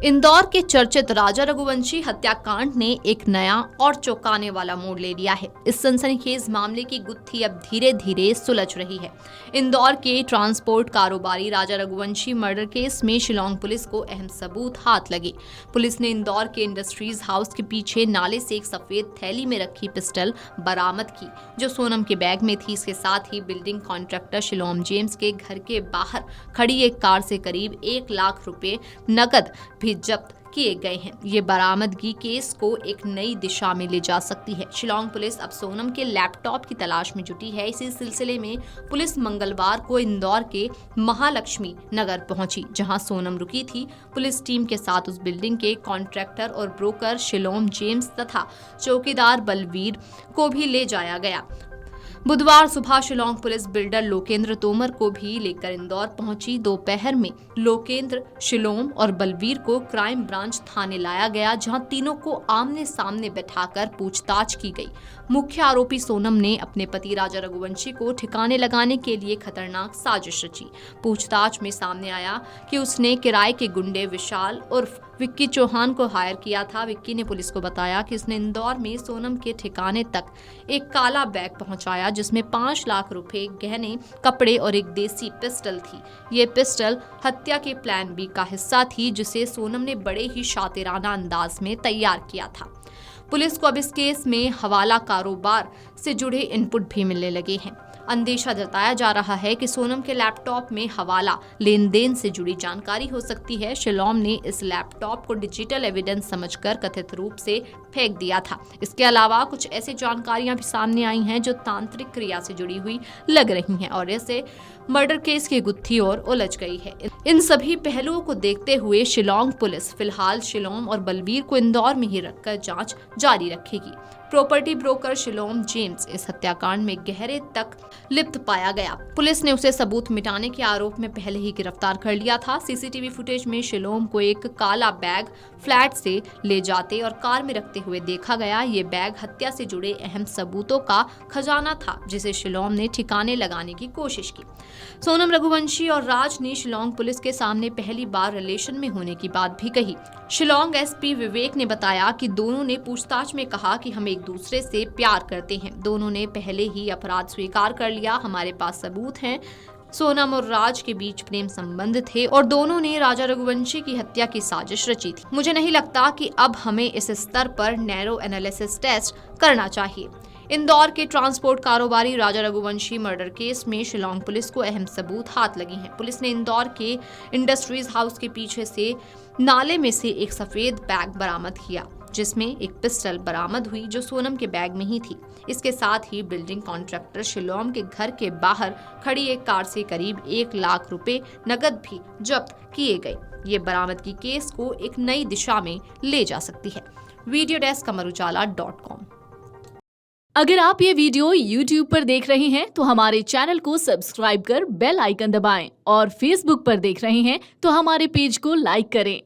इंदौर के चर्चित राजा रघुवंशी हत्याकांड ने एक नया और चौंकाने वाला मोड़ ले लिया है। इस सनसनीखेज मामले की गुत्थी अब धीरे धीरे सुलझ रही है। इंदौर के ट्रांसपोर्ट कारोबारी राजा रघुवंशी मर्डर केस में शिलांग पुलिस को अहम सबूत हाथ लगे। पुलिस ने इंदौर के इंडस्ट्रीज हाउस के पीछे नाले से एक सफेद थैली में रखी पिस्टल बरामद की, जो सोनम के बैग में थी। इसके साथ ही बिल्डिंग कॉन्ट्रैक्टर शिलोम जेम्स के घर के बाहर खड़ी एक कार से करीब 1 लाख रुपए नकद भी जब्त किए गए हैं। ये बरामदगी केस को एक नई दिशा में ले जा सकती है। शिलांग पुलिस अब सोनम के लैपटॉप की तलाश में जुटी है। इसी सिलसिले में पुलिस मंगलवार को इंदौर के महालक्ष्मी नगर पहुंची, जहां सोनम रुकी थी। पुलिस टीम के साथ उस बिल्डिंग के कॉन्ट्रैक्टर और ब्रोकर शिलोम जेम्स तथा चौकीदार बलवीर को भी ले जाया गया। बुधवार सुबह शिलांग पुलिस बिल्डर लोकेंद्र तोमर को भी लेकर इंदौर पहुंची। दोपहर में लोकेंद्र, शिलोम और बलवीर को क्राइम ब्रांच थाने लाया गया, जहां तीनों को आमने सामने बैठाकर पूछताछ की गई। मुख्य आरोपी सोनम ने अपने पति राजा रघुवंशी को ठिकाने लगाने के लिए खतरनाक साजिश रची। पूछताछ में सामने आया कि उसने किराए के गुंडे विशाल उर्फ विक्की चौहान को हायर किया था। विक्की ने पुलिस को बताया कि उसने इंदौर में सोनम के ठिकाने तक एक काला बैग पहुंचाया, जिसमें 5 लाख रुपए, गहने, कपड़े और एक देसी पिस्टल थी। ये पिस्टल हत्या के प्लान बी का हिस्सा थी, जिसे सोनम ने बड़े ही शातिराना अंदाज में तैयार किया था। पुलिस को अब इस केस में हवाला कारोबार से जुड़े इनपुट भी मिलने लगे हैं। अंदेशा जताया जा रहा है कि सोनम के लैपटॉप में हवाला लेन देन से जुड़ी जानकारी हो सकती है। शिलोम ने इस लैपटॉप को डिजिटल एविडेंस समझकर कथित रूप से फेंक दिया था। इसके अलावा कुछ ऐसी जानकारियां भी सामने आई हैं जो तांत्रिक क्रिया से जुड़ी हुई लग रही हैं और ऐसे मर्डर केस की गुत्थी और उलझ गई है। इन सभी पहलुओं को देखते हुए शिलांग पुलिस फिलहाल शिलोम और बलवीर को इंदौर में ही रखकर जांच जारी रखेगी। प्रॉपर्टी ब्रोकर शिलोम जेम्स इस हत्याकांड में गहरे तक लिप्त पाया गया। पुलिस ने उसे सबूत मिटाने के आरोप में पहले ही गिरफ्तार कर लिया था। सीसीटीवी फुटेज में शिलोम को एक काला बैग फ्लैट से ले जाते और कार में रखते हुए देखा गया। ये बैग हत्या से जुड़े अहम सबूतों का खजाना था, जिसे शिलोम ने ठिकाने लगाने की कोशिश की। सोनम रघुवंशी और राज ने शिलांग पुलिस के सामने पहली बार रिलेशन में होने की बात भी कही। शिलांग एसपी विवेक ने बताया कि दोनों ने पूछताछ में कहा कि हम एक दूसरे से प्यार करते हैं। दोनों ने पहले ही अपराध स्वीकार कर लिया। हमारे पास सबूत हैं। सोनम और राज के बीच प्रेम संबंध थे और दोनों ने राजा रघुवंशी की हत्या की साजिश रची थी। मुझे नहीं लगता कि अब हमें इस स्तर पर नैरो एनालिसिस टेस्ट करना चाहिए। इंदौर के ट्रांसपोर्ट कारोबारी राजा रघुवंशी मर्डर केस में शिलांग पुलिस को अहम सबूत हाथ लगे हैं। पुलिस ने इंदौर के इंडस्ट्रीज हाउस के पीछे से नाले में से एक सफेद बैग बरामद किया, जिसमें एक पिस्टल बरामद हुई, जो सोनम के बैग में ही थी। इसके साथ ही बिल्डिंग कॉन्ट्रैक्टर शिलोम के घर के बाहर खड़ी एक कार से करीब 1 लाख रुपए नकद भी जब्त किए गए। ये बरामदगी केस को एक नई दिशा में ले जा सकती है। Video desk amarujala.com। अगर आप ये वीडियो YouTube पर देख रहे हैं तो हमारे चैनल को सब्सक्राइब कर बेल आइकन दबाएं और Facebook पर देख रहे हैं तो हमारे पेज को लाइक करें।